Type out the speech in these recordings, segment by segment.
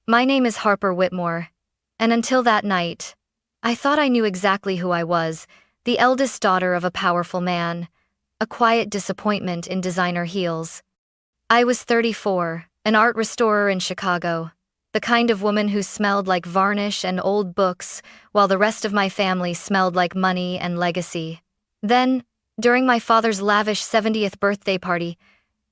My name is Harper Whitmore, and until that night, I thought I knew exactly who I was, the eldest daughter of a powerful man, a quiet disappointment in designer heels. I was 34, an art restorer in Chicago, the kind of woman who smelled like varnish and old books, while the rest of my family smelled like money and legacy. Then, during my father's lavish 70th birthday party,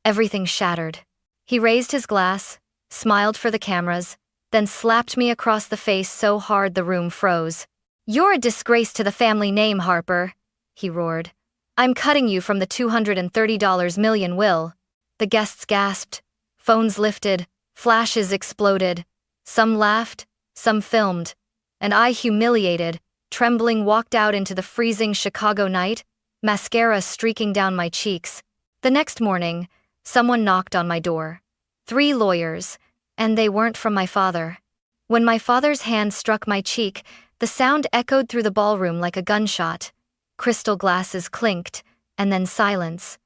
everything shattered. He raised his glass, smiled for the cameras, then slapped me across the face so hard the room froze. "You're a disgrace to the family name, Harper," he roared. "I'm cutting you from the $230 million will." The guests gasped, phones lifted, flashes exploded. Some laughed, some filmed, and I, humiliated, trembling, walked out into the freezing Chicago night, mascara streaking down my cheeks. The next morning, someone knocked on my door. 3 lawyers, and they weren't from my father. When my father's hand struck my cheek, the sound echoed through the ballroom like a gunshot. Crystal glasses clinked, and then silence.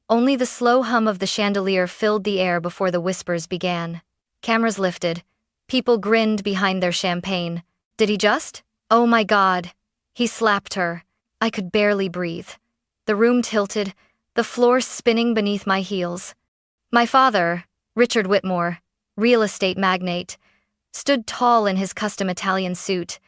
Only the slow hum of the chandelier filled the air before the whispers began. Cameras lifted. People grinned behind their champagne. Did he just? Oh my God. He slapped her. I could barely breathe. The room tilted, the floor spinning beneath my heels. My father, Richard Whitmore, real estate magnate, stood tall in his custom Italian suit,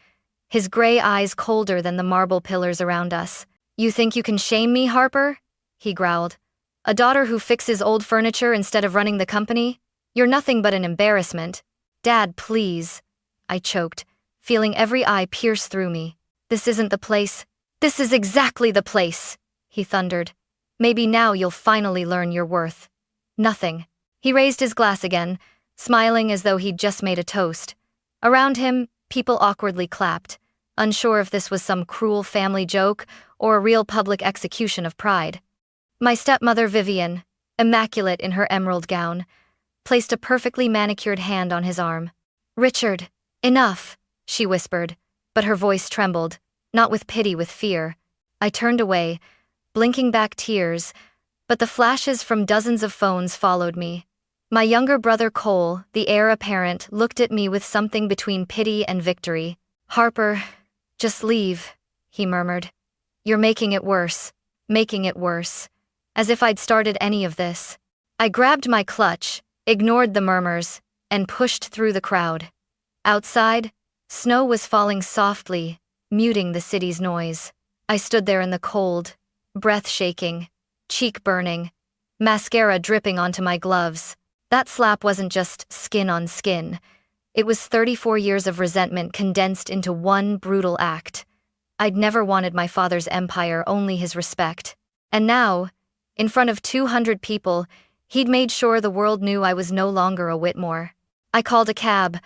his gray eyes colder than the marble pillars around us. "You think you can shame me, Harper?" he growled. "A daughter who fixes old furniture instead of running the company? You're nothing but an embarrassment." "Dad, please," I choked, feeling every eye pierce through me. "This isn't the place." "This is exactly the place," he thundered. "Maybe now you'll finally learn your worth." Nothing. He raised his glass again, smiling as though he'd just made a toast. Around him, people awkwardly clapped, unsure if this was some cruel family joke or a real public execution of pride. My stepmother Vivian, immaculate in her emerald gown, placed a perfectly manicured hand on his arm. "Richard, enough," she whispered, but her voice trembled, not with pity, with fear. I turned away, blinking back tears, but the flashes from dozens of phones followed me. My younger brother Cole, the heir apparent, looked at me with something between pity and victory. "Harper, just leave," he murmured. "You're making it worse, making it worse." As if I'd started any of this. I grabbed my clutch, ignored the murmurs, and pushed through the crowd. Outside, snow was falling softly, muting the city's noise. I stood there in the cold, breath shaking, cheek burning, mascara dripping onto my gloves. That slap wasn't just skin on skin. It was 34 years of resentment condensed into one brutal act. I'd never wanted my father's empire, only his respect. And now, in front of 200 people, he'd made sure the world knew I was no longer a Whitmore. I called a cab,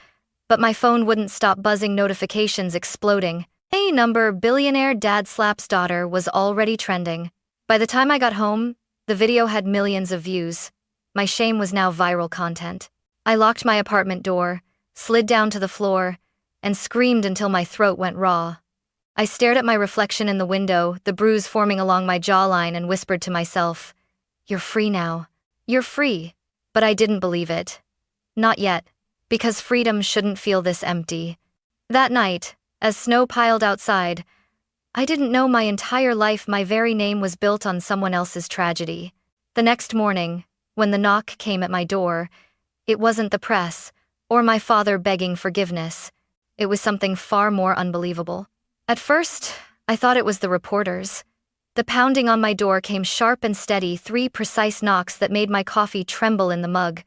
but my phone wouldn't stop buzzing, notifications exploding. A number, "Billionaire Dad Slaps Daughter," was already trending. By the time I got home, the video had millions of views. My shame was now viral content. I locked my apartment door, slid down to the floor, and screamed until my throat went raw. I stared at my reflection in the window, the bruise forming along my jawline, and whispered to myself, "You're free now. You're free." But I didn't believe it. Not yet, because freedom shouldn't feel this empty. That night, as snow piled outside, I didn't know my entire life my very name was built on someone else's tragedy. The next morning, when the knock came at my door, it wasn't the press, or my father begging forgiveness. It was something far more unbelievable. At first, I thought it was the reporters. The pounding on my door came sharp and steady, 3 precise knocks that made my coffee tremble in the mug.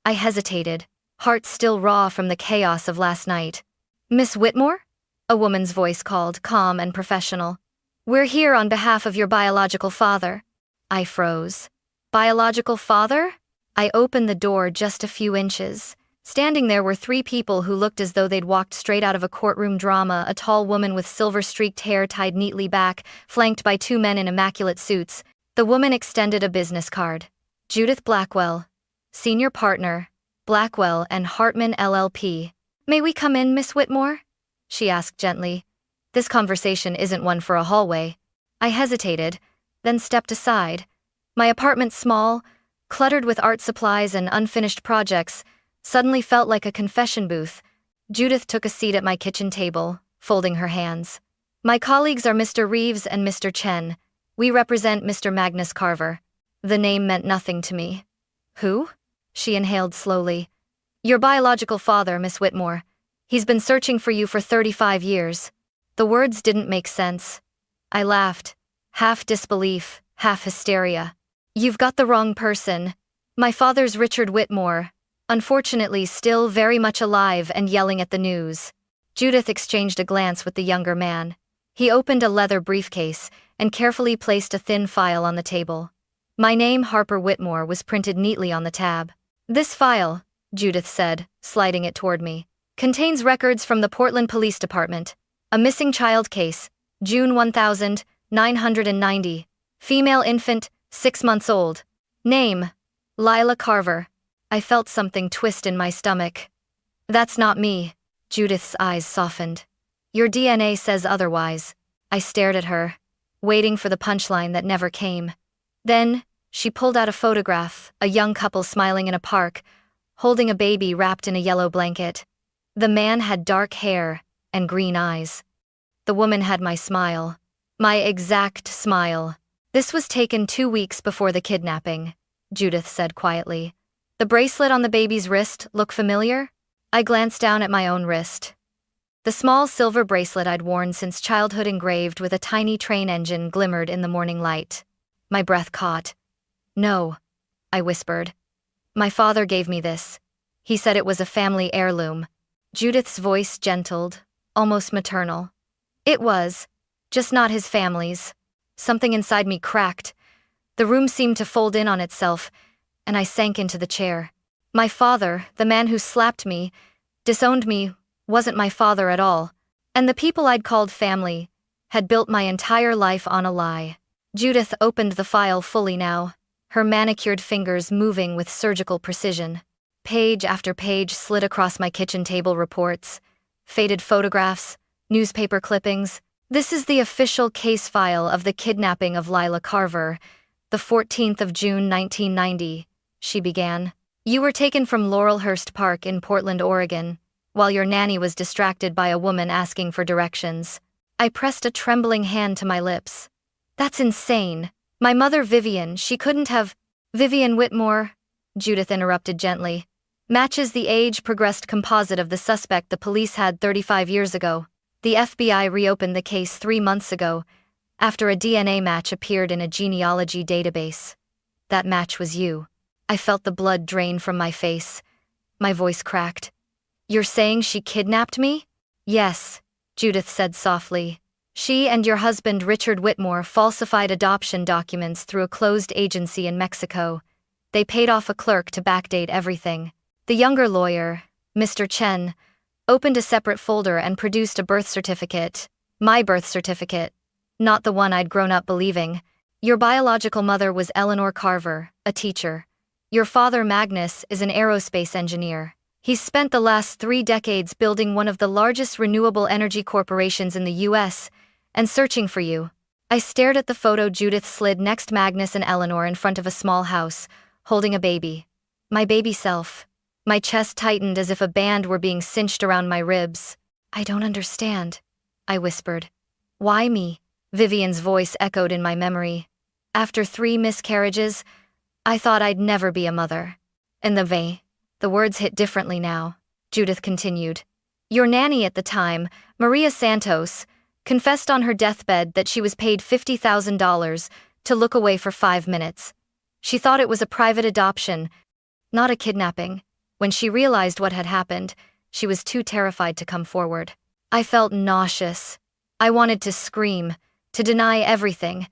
I hesitated, heart still raw from the chaos of last night. "Miss Whitmore?" a woman's voice called, calm and professional. "We're here on behalf of your biological father." I froze. Biological father? I opened the door just a few inches. Standing there were 3 people who looked as though they'd walked straight out of a courtroom drama, a tall woman with silver-streaked hair tied neatly back, flanked by 2 men in immaculate suits. The woman extended a business card. "Judith Blackwell, Senior Partner, Blackwell and Hartman LLP. May we come in, Miss Whitmore?" she asked gently. "This conversation isn't one for a hallway." I hesitated, then stepped aside. My apartment small, cluttered with art supplies and unfinished projects, suddenly felt like a confession booth. Judith took a seat at my kitchen table, folding her hands. My colleagues are Mr. Reeves and Mr. Chen. We represent Mr. Magnus Carver. The name meant nothing to me. Who? She inhaled slowly. Your biological father, Miss Whitmore. He's been searching for you for 35 years. The words didn't make sense. I laughed, half disbelief, half hysteria. You've got the wrong person. My father's Richard Whitmore, unfortunately still very much alive and yelling at the news. Judith exchanged a glance with the younger man. He opened a leather briefcase and carefully placed a thin file on the table. My name, Harper Whitmore, was printed neatly on the tab. This file, Judith said, sliding it toward me, contains records from the Portland Police Department. A missing child case, June 1990. Female infant, 6 months old. Name, Lila Carver. I felt something twist in my stomach. That's not me. Judith's eyes softened. Your DNA says otherwise. I stared at her, waiting for the punchline that never came. Then, she pulled out a photograph, a young couple smiling in a park, holding a baby wrapped in a yellow blanket. The man had dark hair and green eyes. The woman had my smile. My exact smile. This was taken 2 weeks before the kidnapping, Judith said quietly. The bracelet on the baby's wrist look familiar? I glanced down at my own wrist. The small silver bracelet I'd worn since childhood engraved with a tiny train engine glimmered in the morning light. My breath caught. No, I whispered. My father gave me this. He said it was a family heirloom. Judith's voice gentled, almost maternal. It was, just not his family's. Something inside me cracked. The room seemed to fold in on itself, and I sank into the chair. My father, the man who slapped me, disowned me, wasn't my father at all. And the people I'd called family had built my entire life on a lie. Judith opened the file fully now, her manicured fingers moving with surgical precision. Page after page slid across my kitchen table reports, faded photographs, newspaper clippings. This is the official case file of the kidnapping of Lila Carver, the 14th of June 1990, she began. You were taken from Laurelhurst Park in Portland, Oregon, while your nanny was distracted by a woman asking for directions. I pressed a trembling hand to my lips. That's insane. My mother Vivian, she couldn't have— Vivian Whitmore, Judith interrupted gently, matches the age-progressed composite of the suspect the police had 35 years ago. The FBI reopened the case 3 months ago, after a DNA match appeared in a genealogy database. That match was you. I felt the blood drain from my face. My voice cracked. You're saying she kidnapped me? Yes, Judith said softly. She and your husband Richard Whitmore falsified adoption documents through a closed agency in Mexico. They paid off a clerk to backdate everything. The younger lawyer, Mr. Chen, opened a separate folder and produced a birth certificate. My birth certificate. Not the one I'd grown up believing. Your biological mother was Eleanor Carver, a teacher. Your father Magnus is an aerospace engineer. He's spent the last 3 decades building one of the largest renewable energy corporations in the US, and searching for you. I stared at the photo Judith slid next Magnus and Eleanor in front of a small house, holding a baby. My baby self. My chest tightened as if a band were being cinched around my ribs. I don't understand, I whispered. Why me? Vivian's voice echoed in my memory. After 3 miscarriages, I thought I'd never be a mother. And the words hit differently now. Judith continued. Your nanny at the time, Maria Santos, confessed on her deathbed that she was paid $50,000 to look away for 5 minutes. She thought it was a private adoption, not a kidnapping. When she realized what had happened, she was too terrified to come forward. I felt nauseous. I wanted to scream, to deny everything,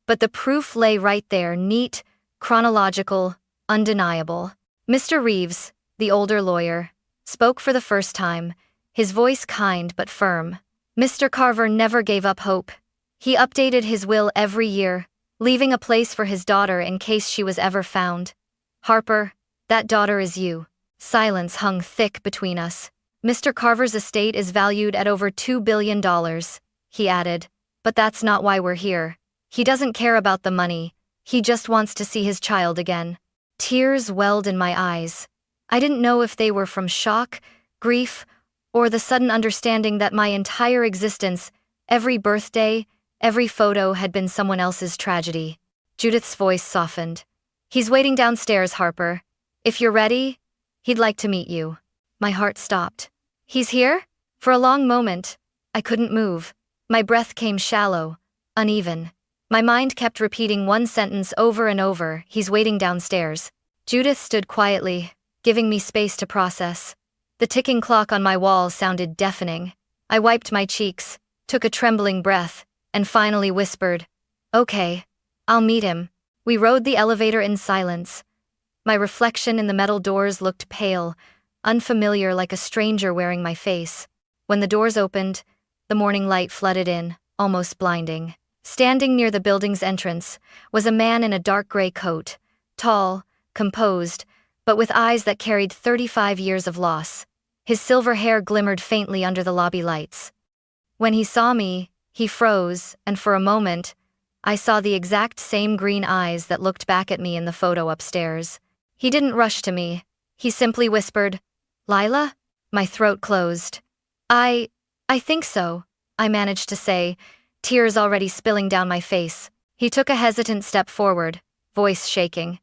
but the proof lay right there, neat, chronological, undeniable. Mr. Reeves, the older lawyer, spoke for the first time, his voice kind but firm. Mr. Carver never gave up hope. He updated his will every year, leaving a place for his daughter in case she was ever found. Harper, that daughter is you. Silence hung thick between us. Mr. Carver's estate is valued at over $2 billion, he added. But that's not why we're here. He doesn't care about the money. He just wants to see his child again. Tears welled in my eyes. I didn't know if they were from shock, grief, or the sudden understanding that my entire existence, every birthday, every photo had been someone else's tragedy. Judith's voice softened. "He's waiting downstairs, Harper. If you're ready, he'd like to meet you." My heart stopped. "He's here?" For a long moment, I couldn't move. My breath came shallow, uneven. My mind kept repeating one sentence over and over: "He's waiting downstairs." Judith stood quietly, giving me space to process. The ticking clock on my wall sounded deafening. I wiped my cheeks, took a trembling breath, and finally whispered, "Okay, I'll meet him." We rode the elevator in silence. My reflection in the metal doors looked pale, unfamiliar, like a stranger wearing my face. When the doors opened, the morning light flooded in, almost blinding. Standing near the building's entrance was a man in a dark gray coat, tall, composed, but with eyes that carried 35 years of loss. His silver hair glimmered faintly under the lobby lights. When he saw me, he froze, and for a moment, I saw the exact same green eyes that looked back at me in the photo upstairs. He didn't rush to me. He simply whispered, "Lila?" My throat closed. I think so," I managed to say, tears already spilling down my face. He took a hesitant step forward, voice shaking.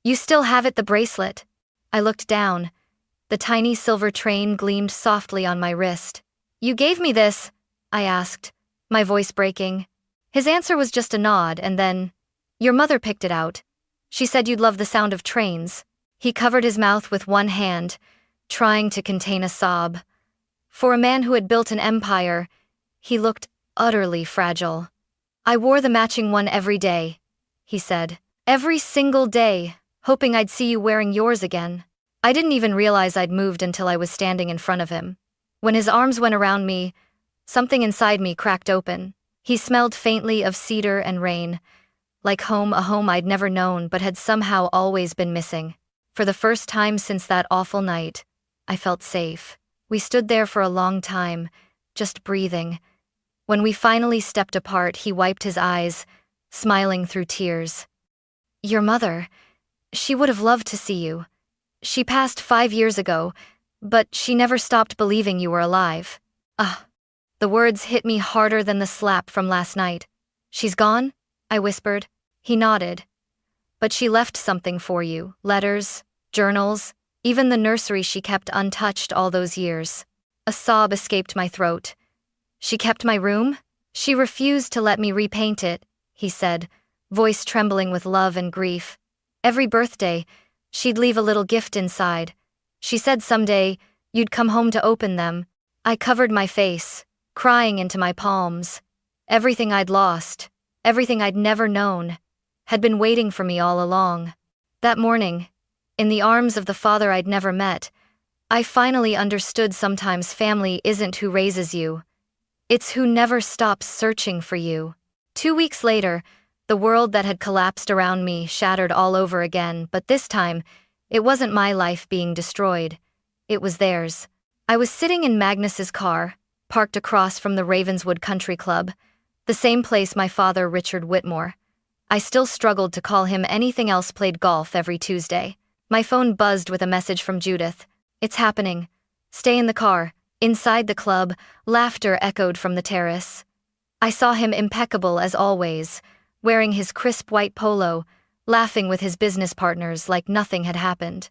"You still have it, the bracelet?" I looked down. The tiny silver train gleamed softly on my wrist. "You gave me this?" I asked, my voice breaking. His answer was just a nod, and then, "Your mother picked it out. She said you'd love the sound of trains." He covered his mouth with one hand, trying to contain a sob. For a man who had built an empire, he looked utterly fragile. "I wore the matching one every day," he said. "Every single day, hoping I'd see you wearing yours again." I didn't even realize I'd moved until I was standing in front of him. When his arms went around me, something inside me cracked open. He smelled faintly of cedar and rain, like home, a home I'd never known but had somehow always been missing. For the first time since that awful night, I felt safe. We stood there for a long time, just breathing. When we finally stepped apart, he wiped his eyes, smiling through tears. "Your mother, she would have loved to see you. She passed 5 years ago, but she never stopped believing you were alive." The words hit me harder than the slap from last night. "She's gone?" I whispered. He nodded. "But she left something for you, letters, journals, even the nursery she kept untouched all those years." A sob escaped my throat. "She kept my room? She refused to let me repaint it," he said, voice trembling with love and grief. "Every birthday, she'd leave a little gift inside. She said someday, you'd come home to open them." I covered my face, crying into my palms. Everything I'd lost, everything I'd never known, had been waiting for me all along. That morning, in the arms of the father I'd never met, I finally understood sometimes family isn't who raises you. It's who never stops searching for you. 2 weeks later, the world that had collapsed around me shattered all over again, but this time, it wasn't my life being destroyed. It was theirs. I was sitting in Magnus's car, parked across from the Ravenswood Country Club, the same place my father, Richard Whitmore. I still struggled to call him anything else, played golf every Tuesday. My phone buzzed with a message from Judith. "It's happening. Stay in the car." Inside the club, laughter echoed from the terrace. I saw him, impeccable as always, wearing his crisp white polo, laughing with his business partners like nothing had happened.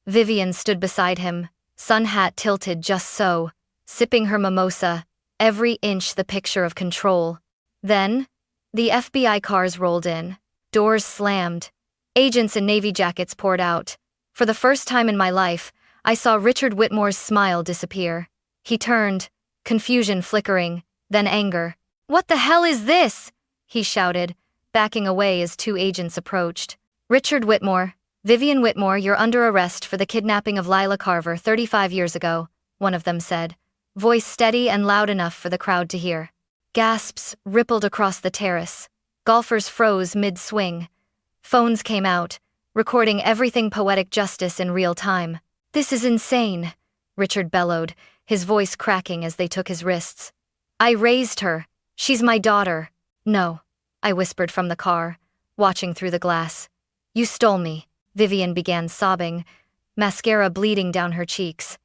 Vivian stood beside him, sun hat tilted just so, sipping her mimosa, every inch the picture of control. Then, the FBI cars rolled in. Doors slammed. Agents in navy jackets poured out. For the first time in my life, I saw Richard Whitmore's smile disappear. He turned, confusion flickering, then anger. "What the hell is this?" he shouted, backing away as 2 agents approached. "Richard Whitmore, Vivian Whitmore, you're under arrest for the kidnapping of Lila Carver 35 years ago," one of them said, voice steady and loud enough for the crowd to hear. Gasps rippled across the terrace. Golfers froze mid-swing. Phones came out, recording everything, poetic justice in real time. "This is insane," Richard bellowed, his voice cracking as they took his wrists. "I raised her. She's my daughter." "No," I whispered from the car, watching through the glass. "You stole me." Vivian began sobbing, mascara bleeding down her cheeks.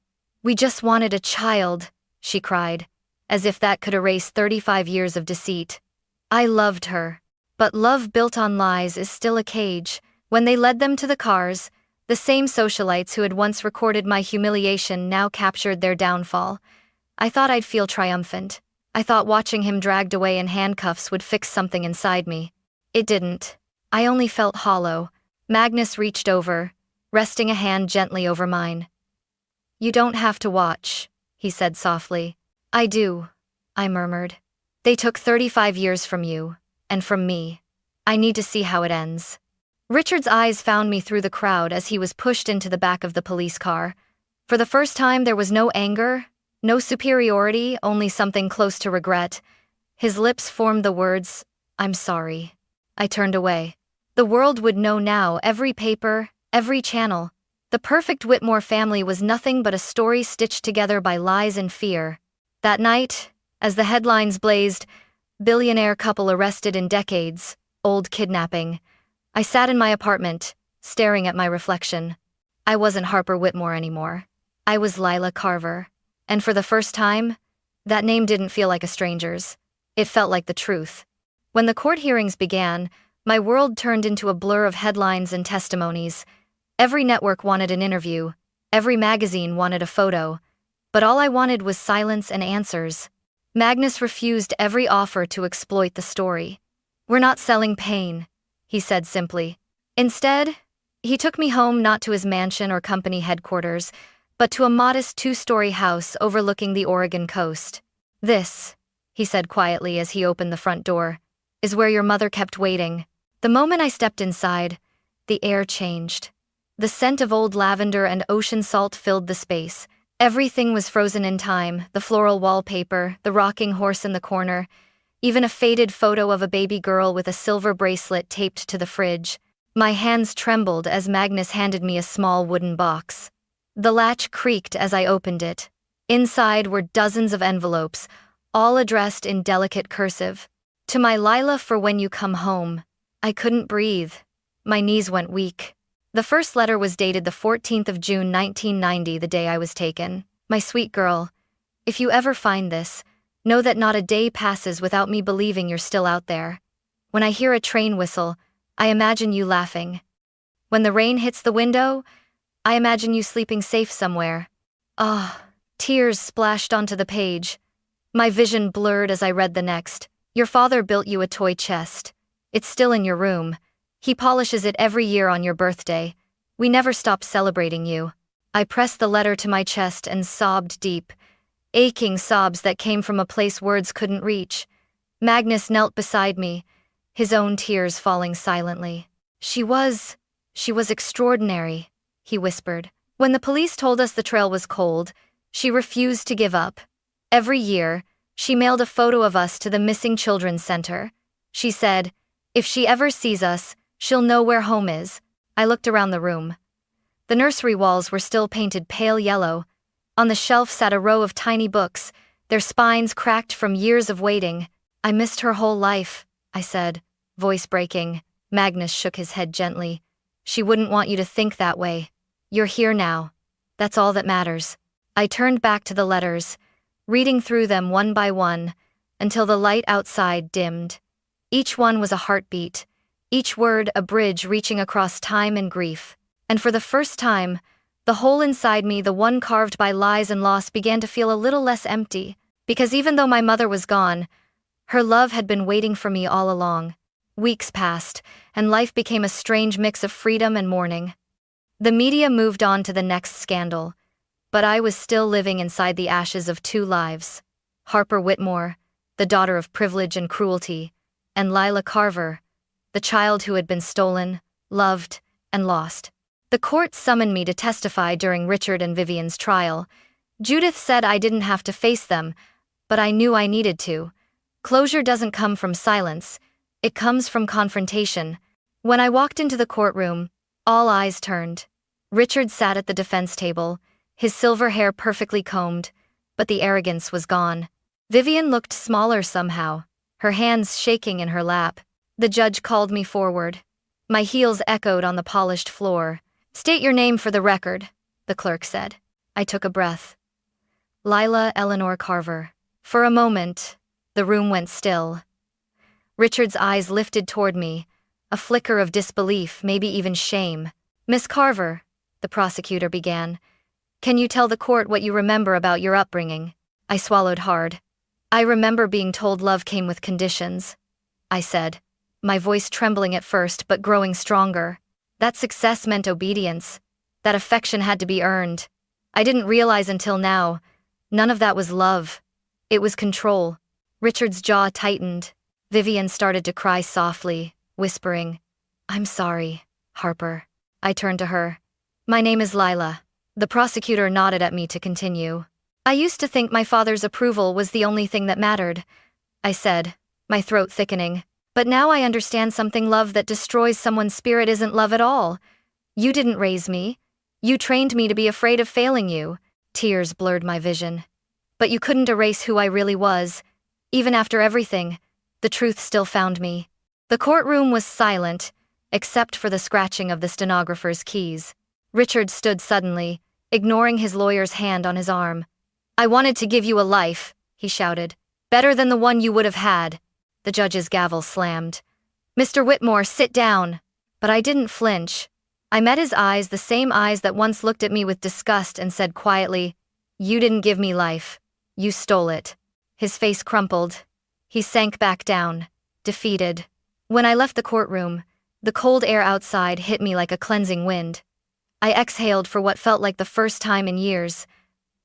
"We just wanted a child," she cried, as if that could erase 35 years of deceit. I loved her. But love built on lies is still a cage. When they led them to the cars, the same socialites who had once recorded my humiliation now captured their downfall. I thought I'd feel triumphant. I thought watching him dragged away in handcuffs would fix something inside me. It didn't. I only felt hollow. Magnus reached over, resting a hand gently over mine. "You don't have to watch," he said softly. "I do," I murmured. "They took 35 years from you, and from me. I need to see how it ends." Richard's eyes found me through the crowd as he was pushed into the back of the police car. For the first time there was no anger, no superiority, only something close to regret. His lips formed the words, "I'm sorry." I turned away. The world would know now, every paper, every channel. The perfect Whitmore family was nothing but a story stitched together by lies and fear. That night, as the headlines blazed, "Billionaire couple arrested in decades, old kidnapping," I sat in my apartment, staring at my reflection. I wasn't Harper Whitmore anymore. I was Lila Carver. And for the first time, that name didn't feel like a stranger's. It felt like the truth. When the court hearings began, my world turned into a blur of headlines and testimonies. Every network wanted an interview. Every magazine wanted a photo. But all I wanted was silence and answers. Magnus refused every offer to exploit the story. "We're not selling pain," he said simply. Instead, he took me home, not to his mansion or company headquarters, but to a modest 2-story house overlooking the Oregon coast. "This," he said quietly as he opened the front door, "is where your mother kept waiting." The moment I stepped inside, the air changed. The scent of old lavender and ocean salt filled the space. Everything was frozen in time, the floral wallpaper, the rocking horse in the corner, even a faded photo of a baby girl with a silver bracelet taped to the fridge. My hands trembled as Magnus handed me a small wooden box. The latch creaked as I opened it. Inside were dozens of envelopes, all addressed in delicate cursive. "To my Lila, for when you come home." I couldn't breathe. My knees went weak. The first letter was dated the 14th of June 1990, the day I was taken. "My sweet girl, if you ever find this, know that not a day passes without me believing you're still out there. When I hear a train whistle, I imagine you laughing. When the rain hits the window, I imagine you sleeping safe somewhere." Ah, tears splashed onto the page. My vision blurred as I read the next. "Your father built you a toy chest. It's still in your room. He polishes it every year on your birthday. We never stopped celebrating you." I pressed the letter to my chest and sobbed deep, aching sobs that came from a place words couldn't reach. Magnus knelt beside me, his own tears falling silently. She was extraordinary," he whispered. "When the police told us the trail was cold, she refused to give up. Every year, she mailed a photo of us to the Missing Children's Center. She said, if she ever sees us, she'll know where home is." I looked around the room. The nursery walls were still painted pale yellow. On the shelf sat a row of tiny books, their spines cracked from years of waiting. "I missed her whole life," I said, voice breaking. Magnus shook his head gently. "She wouldn't want you to think that way. You're here now. That's all that matters." I turned back to the letters, reading through them one by one, until the light outside dimmed. Each one was a heartbeat, each word a bridge reaching across time and grief. And for the first time, the hole inside me, the one carved by lies and loss, began to feel a little less empty, because even though my mother was gone, her love had been waiting for me all along. Weeks passed, and life became a strange mix of freedom and mourning. The media moved on to the next scandal, but I was still living inside the ashes of 2 lives. Harper Whitmore, the daughter of privilege and cruelty, and Lila Carver, the child who had been stolen, loved, and lost. The court summoned me to testify during Richard and Vivian's trial. Judith said I didn't have to face them, but I knew I needed to. Closure doesn't come from silence, it comes from confrontation. When I walked into the courtroom, all eyes turned. Richard sat at the defense table, his silver hair perfectly combed, but the arrogance was gone. Vivian looked smaller somehow, her hands shaking in her lap. The judge called me forward. My heels echoed on the polished floor. "State your name for the record," the clerk said. I took a breath. Lila Eleanor Carver. For a moment, the room went still. Richard's eyes lifted toward me, a flicker of disbelief, maybe even shame. Miss Carver, the prosecutor began, can you tell the court what you remember about your upbringing? I swallowed hard. I remember being told love came with conditions, I said, my voice trembling at first but growing stronger. That success meant obedience, that affection had to be earned. I didn't realize until now, none of that was love. It was control. Richard's jaw tightened. Vivian started to cry softly, whispering, I'm sorry, Harper. I turned to her. My name is Lila. The prosecutor nodded at me to continue. I used to think my father's approval was the only thing that mattered, I said, my throat thickening. But now I understand something. Love that destroys someone's spirit isn't love at all. You didn't raise me. You trained me to be afraid of failing you. Tears blurred my vision. But you couldn't erase who I really was. Even after everything, the truth still found me. The courtroom was silent, except for the scratching of the stenographer's keys. Richard stood suddenly, ignoring his lawyer's hand on his arm. I wanted to give you a life, he shouted. Better than the one you would have had. The judge's gavel slammed. Mr. Whitmore, sit down. But I didn't flinch. I met his eyes, the same eyes that once looked at me with disgust, and said quietly, You didn't give me life. You stole it. His face crumpled. He sank back down, defeated. When I left the courtroom, the cold air outside hit me like a cleansing wind. I exhaled for what felt like the first time in years.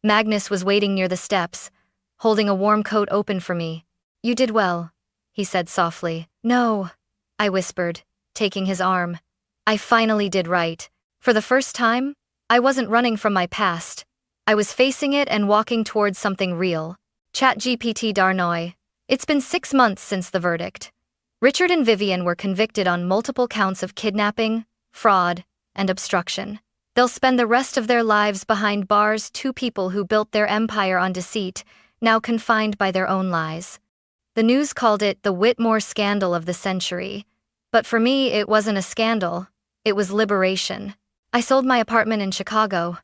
Magnus was waiting near the steps, holding a warm coat open for me. You did well, he said softly. No, I whispered, taking his arm. I finally did right. For the first time, I wasn't running from my past. I was facing it and walking towards something real. ChatGPT Darnoy. It's been 6 months since the verdict. Richard and Vivian were convicted on multiple counts of kidnapping, fraud, and obstruction. They'll spend the rest of their lives behind bars, two people who built their empire on deceit, now confined by their own lies. The news called it the Whitmore scandal of the century. But for me, it wasn't a scandal. It was liberation. I sold my apartment in Chicago.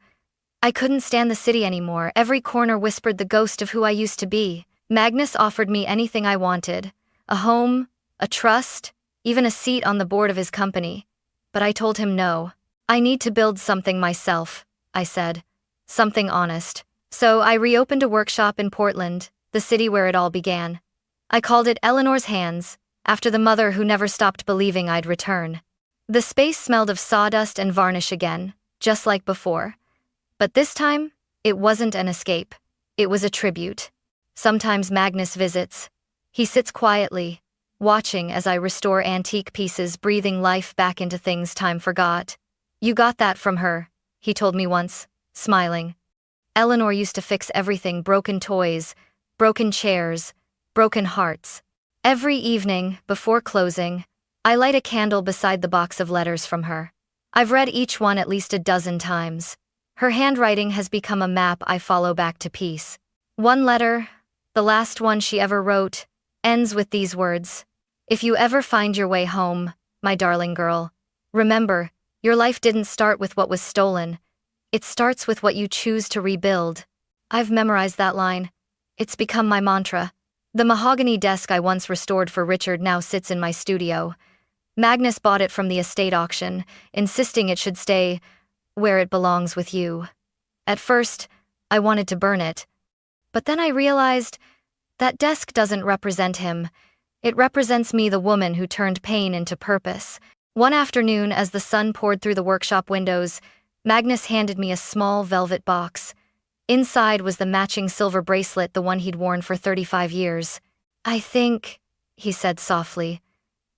I couldn't stand the city anymore. Every corner whispered the ghost of who I used to be. Magnus offered me anything I wanted. A home, a trust, even a seat on the board of his company. But I told him no. I need to build something myself, I said. Something honest. So I reopened a workshop in Portland, the city where it all began. I called it Eleanor's Hands, after the mother who never stopped believing I'd return. The space smelled of sawdust and varnish again, just like before. But this time, it wasn't an escape. It was a tribute. Sometimes Magnus visits. He sits quietly, watching as I restore antique pieces, breathing life back into things time forgot. You got that from her, he told me once, smiling. Eleanor used to fix everything: broken toys, broken chairs, broken hearts. Every evening, before closing, I light a candle beside the box of letters from her. I've read each one at least a dozen times. Her handwriting has become a map I follow back to peace. One letter, the last one she ever wrote, ends with these words. If you ever find your way home, my darling girl, remember, your life didn't start with what was stolen. It starts with what you choose to rebuild. I've memorized that line. It's become my mantra. The mahogany desk I once restored for Richard now sits in my studio. Magnus bought it from the estate auction, insisting it should stay where it belongs, with you. At first, I wanted to burn it. But then I realized that desk doesn't represent him. It represents me, the woman who turned pain into purpose. One afternoon, as the sun poured through the workshop windows, Magnus handed me a small velvet box. Inside was the matching silver bracelet, the one he'd worn for 35 years. I think, he said softly,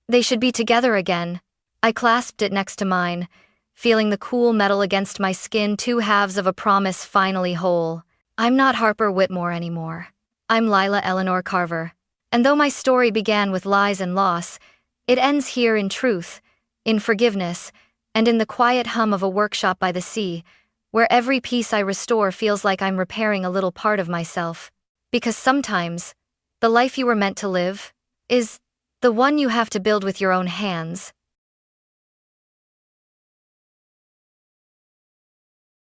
they should be together again. I clasped it next to mine, feeling the cool metal against my skin, two halves of a promise finally whole. I'm not Harper Whitmore anymore. I'm Lila Eleanor Carver. And though my story began with lies and loss, it ends here in truth, in forgiveness, and in the quiet hum of a workshop by the sea, where every piece I restore feels like I'm repairing a little part of myself. Because sometimes, the life you were meant to live is the one you have to build with your own hands.